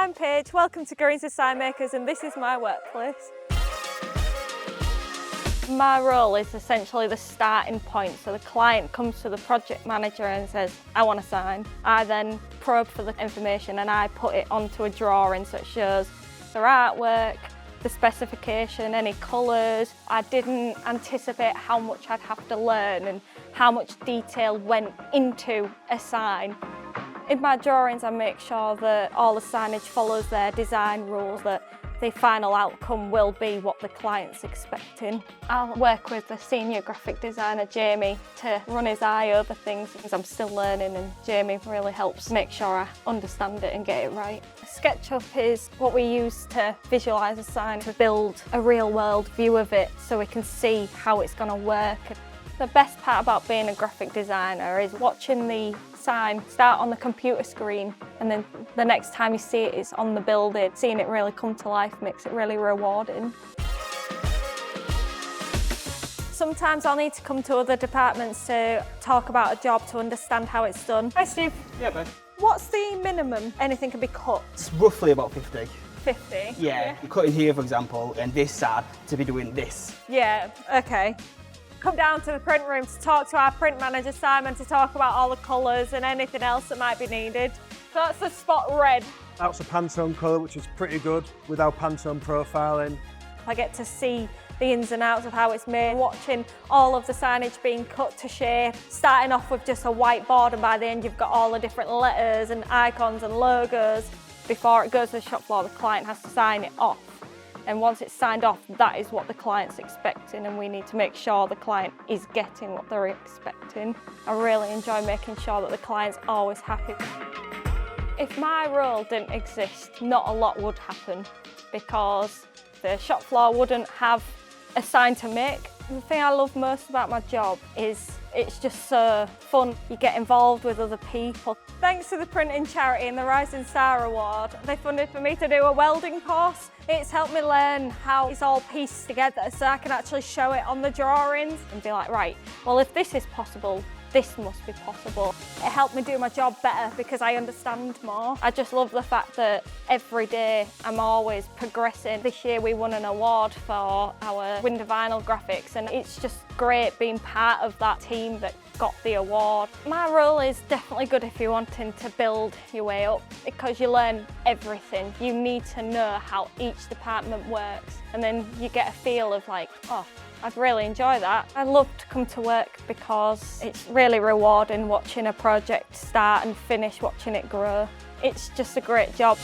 I'm Paige, welcome to Green's Sign Makers, and this is my workplace. My role is essentially the starting point, so the client comes to the project manager and says, I want a sign. I then probe for the information and I put it onto a drawing so it shows their artwork, the specification, any colours. I didn't anticipate how much I'd have to learn and how much detail went into a sign. In my drawings I make sure that all the signage follows their design rules, that the final outcome will be what the client's expecting. I'll work with the senior graphic designer, Jamie, to run his eye over things because I'm still learning, and Jamie really helps make sure I understand it and get it right. SketchUp is what we use to visualise a sign, to build a real world view of it so we can see how it's going to work. The best part about being a graphic designer is watching the sign start on the computer screen, and then the next time you see it, it's on the building. Seeing it really come to life makes it really rewarding. Sometimes I'll need to come to other departments to talk about a job to understand how it's done. Hi Steve. Yeah, babe. What's the minimum anything can be cut? It's roughly about 50. 50? Yeah. You cut in here, for example, and this side to be doing this. Yeah, okay. Come down to the print room to talk to our print manager Simon to talk about all the colours and anything else that might be needed. So that's the spot red. That's a Pantone colour, which is pretty good with our Pantone profiling. I get to see the ins and outs of how it's made, watching all of the signage being cut to shape, starting off with just a whiteboard, and by the end you've got all the different letters and icons and logos. Before it goes to the shop floor, the client has to sign it off. And once it's signed off, that is what the client's expecting, and we need to make sure the client is getting what they're expecting. I really enjoy making sure that the client's always happy. If my role didn't exist, not a lot would happen, because the shop floor wouldn't have a sign to make. The thing I love most about my job is it's just so fun. You get involved with other people. Thanks to the Printing Charity and the Rising Star Award, they funded for me to do a welding course. It's helped me learn how it's all pieced together so I can actually show it on the drawings and be like, right, well, if this is possible, this must be possible. It helped me do my job better because I understand more. I just love the fact that every day I'm always progressing. This year we won an award for our window vinyl graphics, and it's just great being part of that team that got the award. My role is definitely good if you're wanting to build your way up, because you learn everything. You need to know how each department works, and then you get a feel of like, oh, I'd really enjoy that. I love to come to work because it's really rewarding watching a project start and finish, watching it grow. It's just a great job.